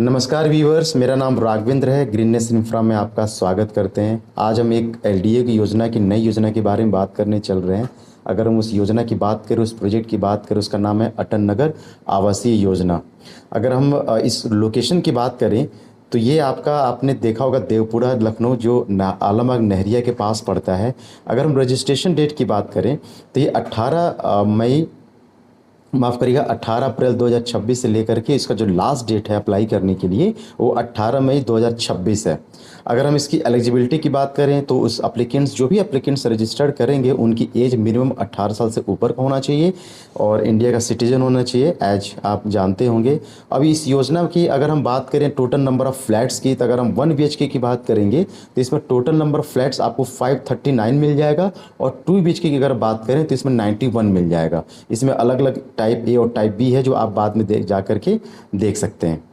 नमस्कार व्यूअर्स, मेरा नाम राघवेंद्र है। ग्रीननेस इंफ्रा में आपका स्वागत करते हैं। आज हम एक एलडीए की योजना की नई योजना के बारे में बात करने चल रहे हैं। अगर हम उस योजना की बात करें, उस प्रोजेक्ट की बात करें, उसका नाम है अटल नगर आवासीय योजना। अगर हम इस लोकेशन की बात करें तो ये आपका आपने देखा होगा देवपुरा लखनऊ जो आलमबाग नहरिया के पास पड़ता है। अगर हम रजिस्ट्रेशन डेट की बात करें तो ये 18 मई, माफ़ करिएगा, 18 अप्रैल 2026 से लेकर के इसका जो लास्ट डेट है अप्लाई करने के लिए वो 18 मई 2026 है। अगर हम इसकी एलिजिबिलिटी की बात करें तो उस एप्लीकेंट्स जो भी एप्लीकेंट्स रजिस्टर्ड करेंगे उनकी एज मिनिमम 18 साल से ऊपर का होना चाहिए और इंडिया का सिटीजन होना चाहिए, एज आप जानते होंगे। अभी इस योजना की अगर हम बात करें टोटल नंबर ऑफ़ फ्लैट्स की, तो अगर हम 1 BHK की बात करेंगे तो इसमें टोटल नंबर ऑफ़ फ्लैट्स आपको 539 मिल जाएगा और 2 BHK की अगर बात करें तो इसमें 91 मिल जाएगा। इसमें अलग अलग टाइप ए और टाइप बी है जो आप बाद में जा करके देख सकते हैं।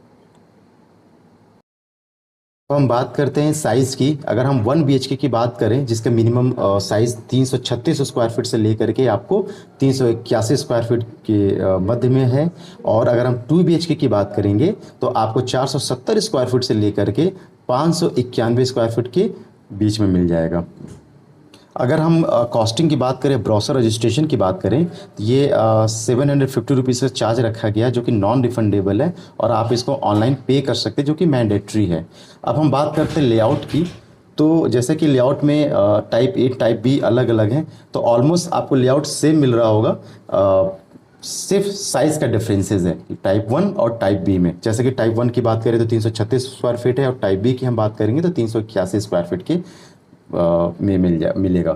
तो हम बात करते हैं साइज़ की। अगर हम 1 BHK की बात करें जिसका मिनिमम साइज़ 336 स्क्वायर फीट से लेकर के आपको 381 स्क्वायर फीट के मध्य में है। और अगर हम 2 BHK की बात करेंगे तो आपको 470 स्क्वायर फीट से लेकर के 591 स्क्वायर फीट के बीच में मिल जाएगा। अगर हम कॉस्टिंग की बात करें, ब्रोशर रजिस्ट्रेशन की बात करें तो ये 750 रुपीज़ का चार्ज रखा गया जो कि नॉन रिफंडेबल है और आप इसको ऑनलाइन पे कर सकते हैं जो कि मैंडेटरी है। अब हम बात करते हैं लेआउट की। तो जैसे कि लेआउट में टाइप ए टाइप बी अलग अलग हैं, तो ऑलमोस्ट आपको लेआउट सेम मिल रहा होगा, सिर्फ साइज़ का डिफरेंसेस है टाइप 1 और टाइप बी में। जैसे कि टाइप 1 की बात करें तो 336 स्क्वायर फीट है और टाइप बी की हम बात करेंगे तो 381 स्क्वायर फीट के में मिलेगा।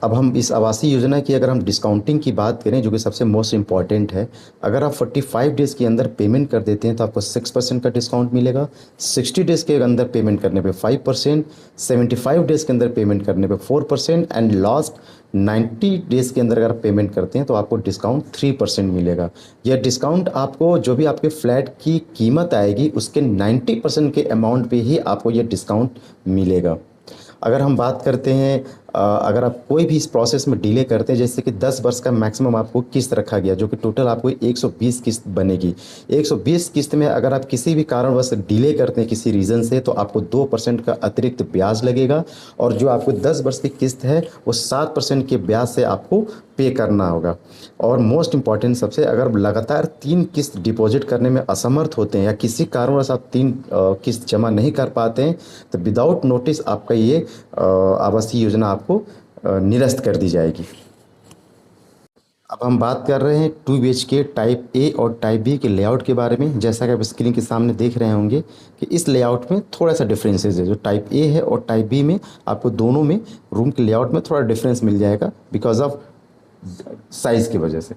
अब हम इस आवासीय योजना की अगर हम डिस्काउंटिंग की बात करें जो कि सबसे मोस्ट इम्पॉर्टेंट है, अगर आप 45 डेज़ के अंदर पेमेंट कर देते हैं तो आपको 6% का डिस्काउंट मिलेगा। 60 डेज़ के अंदर पेमेंट करने पे 5%, 75 डेज़ के अंदर पेमेंट करने पे 4% एंड लास्ट 90 डेज़ के अंदर अगर पेमेंट करते हैं तो आपको डिस्काउंट 3% मिलेगा। यह डिस्काउंट आपको जो भी आपके फ्लैट की कीमत आएगी उसके 90% के अमाउंट पे ही आपको यह डिस्काउंट मिलेगा। अगर हम बात करते हैं, अगर आप कोई भी इस प्रोसेस में डिले करते हैं, जैसे कि 10 वर्ष का मैक्सिमम आपको किस्त रखा गया जो कि टोटल आपको 120 किस्त बनेगी। 120 किस्त में अगर आप किसी भी कारणवश डिले करते हैं किसी रीज़न से तो आपको 2% का अतिरिक्त ब्याज लगेगा और जो आपको 10 वर्ष की किस्त है वो 7% के ब्याज से आपको पे करना होगा। और मोस्ट इम्पॉर्टेंट सबसे, अगर लगातार 3 किस्त डिपॉजिट करने में असमर्थ होते हैं या किसी कारणवश आप 3 किस्त जमा नहीं कर पाते हैं तो विदाउट नोटिस आपका ये आवासीय योजना आपको निरस्त कर दी जाएगी। अब हम बात कर रहे हैं 2 BHK टाइप ए और टाइप बी के लेआउट के बारे में। जैसा कि आप स्क्रीन के सामने देख रहे होंगे कि इस लेआउट में थोड़ा सा डिफरेंसेस है। जो टाइप ए है और टाइप बी में आपको दोनों में रूम के लेआउट में थोड़ा डिफरेंस मिल जाएगा बिकॉज ऑफ साइज़ की वजह से।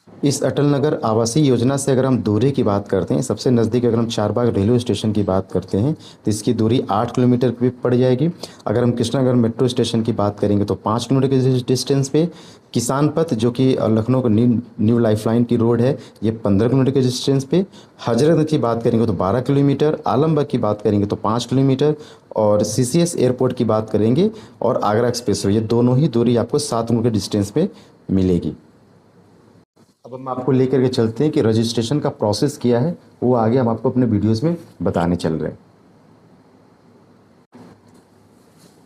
इस अटल नगर आवासीय योजना से अगर हम दूरी की बात करते हैं, सबसे नज़दीक अगर हम चारबाग रेलवे स्टेशन की बात करते हैं तो इसकी दूरी 8 किलोमीटर की पड़ जाएगी। अगर हम कृष्णागढ़ मेट्रो स्टेशन की बात करेंगे तो 5 किलोमीटर के डिस्टेंस पे। किसान पथ जो कि लखनऊ का न्यू लाइफलाइन की रोड है, ये 15 किलोमीटर के डिस्टेंस पे। हजरतगंज की बात करेंगे तो 12 किलोमीटर, आलमबाग की बात करेंगे तो 5 किलोमीटर और CCS एयरपोर्ट की बात करेंगे और आगरा एक्सप्रेसवे, ये दोनों ही दूरी आपको 7 किलोमीटर के डिस्टेंस पे मिलेगी। अब हम आपको लेकर के चलते हैं कि रजिस्ट्रेशन का प्रोसेस किया है, वो आगे हम आपको अपने वीडियोस में बताने चल रहे हैं।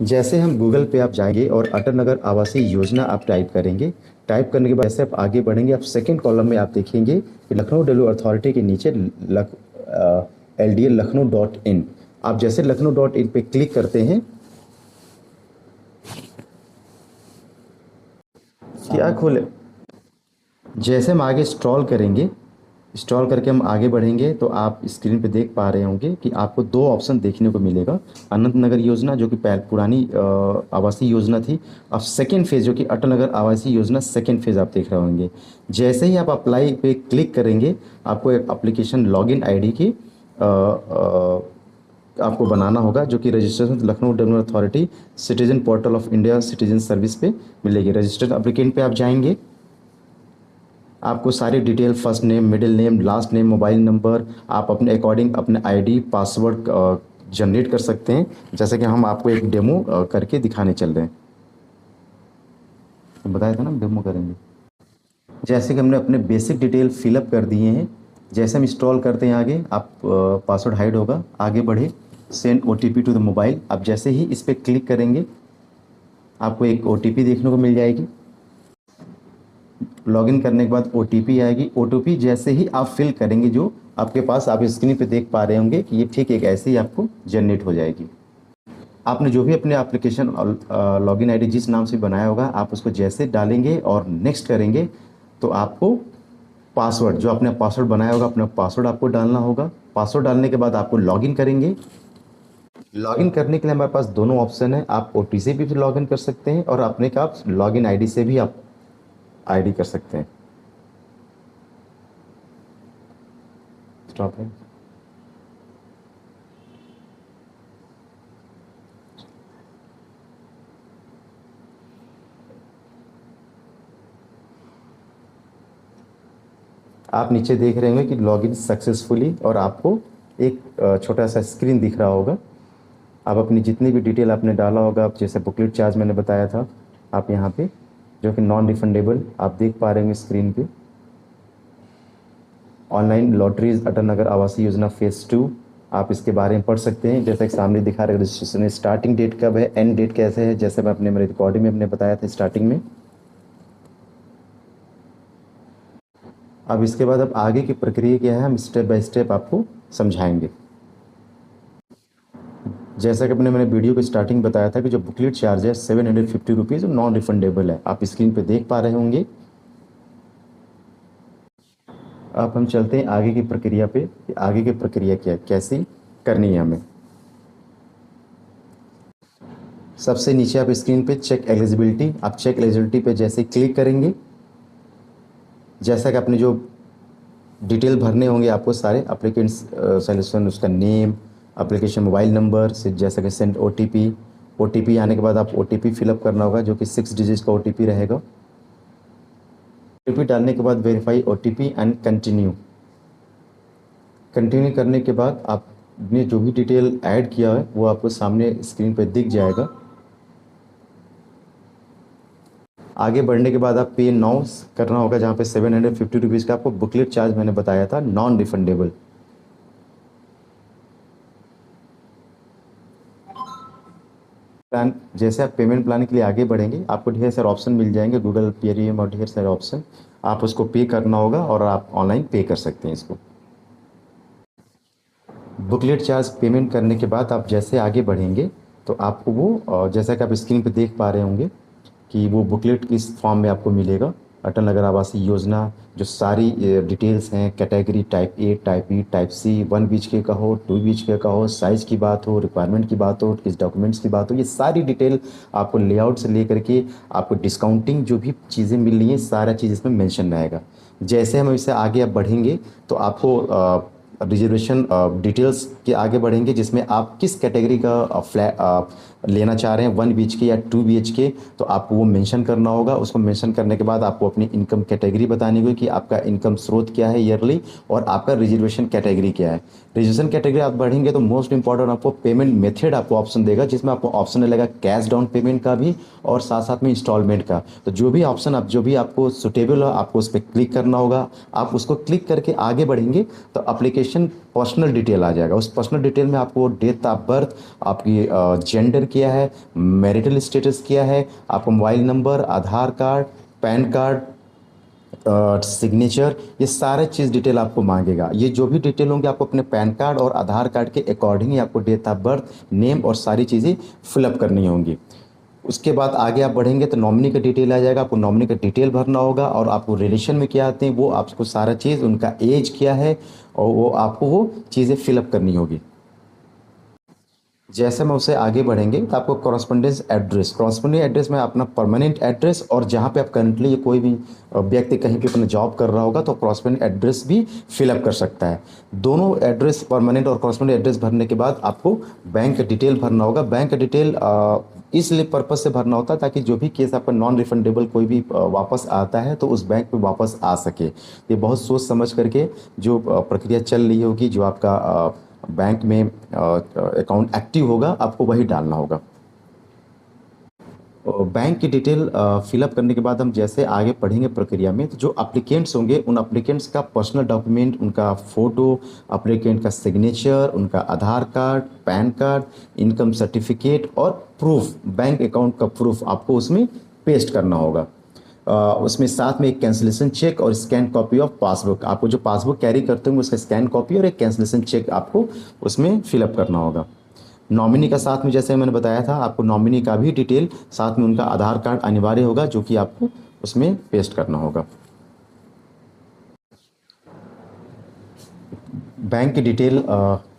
जैसे हम गूगल पे आप जाएंगे और अटल नगर आवासीय योजना आप टाइप करेंगे, टाइप करने के बाद जैसे आप आगे बढ़ेंगे, आप सेकंड कॉलम में आप देखेंगे कि लखनऊ डेवलपमेंट अथॉरिटी के नीचे LDA-Lucknow.in, आप जैसे Lucknow.in पे क्लिक करते हैं, क्या खोले, जैसे हम आगे स्क्रॉल करेंगे, स्क्रॉल करके हम आगे बढ़ेंगे तो आप स्क्रीन पे देख पा रहे होंगे कि आपको 2 ऑप्शन देखने को मिलेगा। अनंत नगर योजना जो कि पुरानी आवासीय योजना थी, अब सेकेंड फेज़ जो कि अटल नगर आवासीय योजना सेकेंड फेज़ आप देख रहे होंगे। जैसे ही आप अप्लाई पे क्लिक करेंगे आपको एक एप्लीकेशन लॉगिन आईडी की आपको बनाना होगा जो कि registration Lucknow development authority citizen portal of India citizen service पे मिलेगी। रजिस्टर्ड एप्लीकेंट पे आप जाएंगे, आपको सारी detail, first name, middle name, last name, mobile number, आप अपने अकॉर्डिंग अपने आईडी पासवर्ड जनरेट कर सकते हैं। जैसे कि हम आपको एक डेमो करके दिखाने चल रहे हैं, तो बताया था ना डेमो करेंगे। जैसे कि हमने अपने बेसिक डिटेल फिलअप कर दिए हैं, जैसे हम इंस्टॉल करते हैं आगे, आप पासवर्ड हाइड होगा, आगे बढ़े, send OTP to the mobile. आप जैसे ही इस पर क्लिक करेंगे आपको एक ओटीपी देखने को मिल जाएगी। लॉगिन करने के बाद ओटीपी आएगी। ओटीपी जैसे ही आप फिल करेंगे जो आपके पास, आप स्क्रीन पे देख पा रहे होंगे कि ये ठीक एक ऐसे ही आपको जनरेट हो जाएगी। आपने जो भी अपने एप्लीकेशन लॉगिन आईडी जिस नाम से बनाया होगा, आप उसको जैसे डालेंगे और नेक्स्ट करेंगे तो आपको पासवर्ड, जो आपने पासवर्ड बनाया होगा, अपना पासवर्ड आपको डालना होगा। पासवर्ड डालने के बाद आपको लॉगिन करेंगे। लॉगिन करने के लिए हमारे पास दोनों ऑप्शन है, आप ओटी से भी लॉगिन कर सकते हैं और अपने का लॉगिन आईडी से भी आप आईडी कर सकते हैं। स्टॉप है। आप नीचे देख रहे होंगे कि लॉगिन सक्सेसफुली, और आपको एक छोटा सा स्क्रीन दिख रहा होगा। आप अपनी जितनी भी डिटेल आपने डाला होगा, आप जैसे बुकलेट चार्ज मैंने बताया था, आप यहाँ पे जो कि नॉन रिफंडेबल आप देख पा रहे होंगे स्क्रीन पे। ऑनलाइन लॉटरीज अटल नगर आवासीय योजना फेज़ 2, आप इसके बारे में पढ़ सकते हैं। जैसे कि सामने दिखा रहे रजिस्ट्रेशन स्टार्टिंग डेट कब है, एंड डेट कैसे है, जैसे मैं अपने मेरे रिकॉर्डिंग में हमने बताया था स्टार्टिंग में। अब इसके बाद अब आगे की प्रक्रिया क्या है, हम स्टेप बाय स्टेप आपको समझाएंगे। जैसा कि अपने मैंने वीडियो की स्टार्टिंग बताया था कि जो बुकलेट चार्ज है 750 रुपीज़ नॉन रिफंडेबल है, आप स्क्रीन पे देख पा रहे होंगे। अब हम चलते हैं आगे की प्रक्रिया पे, कि आगे की प्रक्रिया क्या कैसी करनी है हमें। सबसे नीचे आप स्क्रीन पे चेक एलिजिबिलिटी, आप चेक एलिजिबिलिटी पे जैसे क्लिक करेंगे, जैसा कि आपने जो डिटेल भरने होंगे आपको सारे अप्लीकेंट सॉल्यूशन, उसका नेम, एप्लीकेशन मोबाइल नंबर से, जैसा कि सेंड ओटीपी। ओटीपी आने के बाद आप ओटीपी फिलअप करना होगा जो कि 6 डिजिट का ओटीपी रहेगा। ओटीपी डालने के बाद verify OTP and continue. Continue करने के बाद आपने जो भी डिटेल ऐड किया है वो आपको सामने स्क्रीन पर दिख जाएगा। आगे बढ़ने के बाद आप पे नाउ करना होगा, जहाँ पे 750 रुपीज़ का आपको बुकलेट चार्ज मैंने बताया था नॉन रिफंडेबल। प्लान, जैसे आप पेमेंट प्लान के लिए आगे बढ़ेंगे आपको ढेर सारे ऑप्शन मिल जाएंगे, गूगल पेटीएम और ढेर सारे ऑप्शन, आप उसको पे करना होगा और आप ऑनलाइन पे कर सकते हैं इसको। बुकलेट चार्ज पेमेंट करने के बाद आप जैसे आगे बढ़ेंगे तो आपको वो जैसा कि आप स्क्रीन पे देख पा रहे होंगे कि वो बुकलेट किस फॉर्म में आपको मिलेगा। अटल नगर आवासीय योजना, जो सारी डिटेल्स हैं, category type A, type B, type C, 1 BHK का हो, 2 BHK का हो, साइज़ की बात हो, रिक्वायरमेंट की बात हो, किस डॉक्यूमेंट्स की बात हो, ये सारी डिटेल आपको लेआउट से लेकर के आपको डिस्काउंटिंग जो भी चीज़ें मिल रही हैं सारा चीज़ इसमें मेंशन रहेगा। जैसे हम इससे आगे आप बढ़ेंगे तो आपको रिजर्वेशन डिटेल्स के आगे बढ़ेंगे, जिसमें आप किस कैटेगरी का फ्लैट लेना चाह रहे हैं, 1 BHK या 2 BHK, तो आपको वो मेंशन करना होगा। उसको मेंशन करने के बाद आपको अपनी इनकम कैटेगरी बतानी होगी कि आपका इनकम स्रोत क्या है ईयरली, और आपका रिजर्वेशन कैटेगरी क्या है। रिजर्वेशन कैटेगरी आप बढ़ेंगे तो मोस्ट इंपॉर्टेंट आपको पेमेंट मेथड आपको ऑप्शन देगा, जिसमें आपको ऑप्शन मिलेगा कैश डाउन पेमेंट का भी और साथ साथ में इंस्टॉलमेंट का। तो जो भी ऑप्शन आप, जो भी आपको सुटेबल हो, आपको उस पर क्लिक करना होगा। आप उसको क्लिक करके आगे बढ़ेंगे तो एप्लीकेशन पर्सनल डिटेल आ जाएगा। उस पर्सनल डिटेल में आपको डेट ऑफ बर्थ, आपकी जेंडर क्या है, मैरिटल स्टेटस क्या है, आपका मोबाइल नंबर, आधार कार्ड, पैन कार्ड, सिग्नेचर, ये सारे चीज़ डिटेल आपको मांगेगा। ये जो भी डिटेल होंगे आपको अपने पैन कार्ड और आधार कार्ड के अकॉर्डिंग ही आपको डेट ऑफ बर्थ, नेम और सारी चीज़ें फिलअप करनी होंगी। उसके बाद आगे आप बढ़ेंगे तो नॉमिनी का डिटेल आ जाएगा, आपको नॉमिनी का डिटेल भरना होगा, और आपको रिलेशन में क्या आते हैं वो आपको सारा चीज़, उनका एज क्या है, और वो आपको वो चीज़ें फिलअप करनी होगी। जैसे हम उससे आगे बढ़ेंगे तो आपको कॉरस्पॉन्डेंस एड्रेस में अपना परमानेंट एड्रेस, और जहाँ पे आप करंटली कोई भी व्यक्ति कहीं पे अपना जॉब कर रहा होगा तो कॉरस्पॉन्डेंट एड्रेस भी फिलअप कर सकता है। दोनों एड्रेस, परमानेंट और कॉरस्पॉन्डेंट एड्रेस भरने के बाद आपको बैंक का डिटेल भरना होगा। बैंक का डिटेल इसलिए पर्पज से भरना होता है ताकि जो भी केस आपका नॉन रिफंडेबल कोई भी वापस आता है तो उस बैंक पे वापस आ सके। ये बहुत सोच समझ करके जो प्रक्रिया चल रही होगी, जो आपका बैंक में अकाउंट एक्टिव होगा आपको वही डालना होगा। और बैंक की डिटेल फिलअप करने के बाद हम जैसे आगे बढ़ेंगे प्रक्रिया में, तो जो अप्लीकेंट्स होंगे उन अप्लीकेंट्स का पर्सनल डॉक्यूमेंट, उनका फ़ोटो, अप्लीकेंट का सिग्नेचर, उनका Aadhaar card, PAN card, income certificate और प्रूफ, बैंक अकाउंट का प्रूफ आपको उसमें पेस्ट करना होगा। उसमें साथ में एक कैंसिलेशन चेक और स्कैन कॉपी ऑफ पासबुक, आपको जो पासबुक कैरी करते होंगे उसका स्कैन कॉपी और एक कैंसिलेशन चेक आपको उसमें फिलअप करना होगा। नॉमिनी का साथ में जैसे मैंने बताया था, आपको नॉमिनी का भी डिटेल साथ में उनका आधार कार्ड अनिवार्य होगा, जो कि आपको उसमें पेस्ट करना होगा। बैंक की डिटेल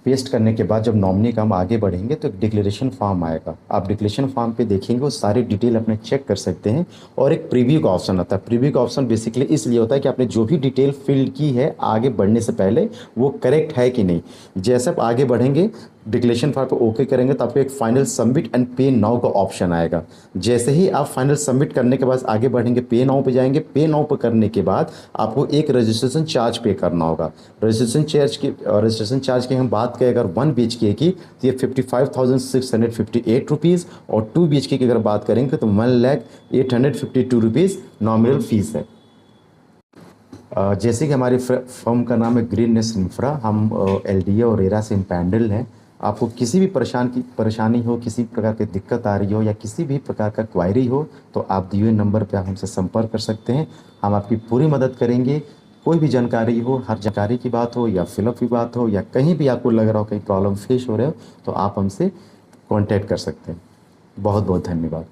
पेस्ट करने के बाद जब नॉमिनी का हम आगे बढ़ेंगे तो एक डिक्लेरेशन फॉर्म आएगा। आप डिक्लेरेशन फॉर्म पे देखेंगे वो सारी डिटेल अपने चेक कर सकते हैं। और एक प्रीव्यू का ऑप्शन आता है। प्रीव्यू का ऑप्शन बेसिकली इसलिए होता है कि आपने जो भी डिटेल फिल की है आगे बढ़ने से पहले वो करेक्ट है कि नहीं। जैसे आप आगे बढ़ेंगे डिक्लेरेशन फॉर्म पे ओके करेंगे तो आपको एक फाइनल सबमिट एंड पे नाउ का ऑप्शन आएगा। जैसे ही आप फाइनल सबमिट करने के बाद आगे बढ़ेंगे, पे नाउ पे जाएंगे। पे नाउ पे करने के बाद आपको एक रजिस्ट्रेशन चार्ज पे करना होगा। रजिस्ट्रेशन चार्ज की हम बात करें अगर 1 BHK की तो ये 55,658 रुपीज़, और 2 BHK की अगर बात करेंगे तो 1,0852 रुपीज़ नॉमिनल फीस है। जैसे कि हमारी फर्म का नाम है ग्रीननेस इंफ्रा, हम LDA और रेरा से इम्पैनल्ड हैं। आपको किसी भी परेशानी हो, किसी प्रकार की दिक्कत आ रही हो या किसी भी प्रकार का क्वायरी हो तो आप दिए हुए नंबर पर आप हमसे संपर्क कर सकते हैं। हम आपकी पूरी मदद करेंगे। कोई भी जानकारी हो, हर जानकारी की बात हो या फिलअप की बात हो या कहीं भी आपको लग रहा हो कहीं प्रॉब्लम फेस हो रहे हो तो आप हमसे कांटेक्ट कर सकते हैं। बहुत बहुत धन्यवाद।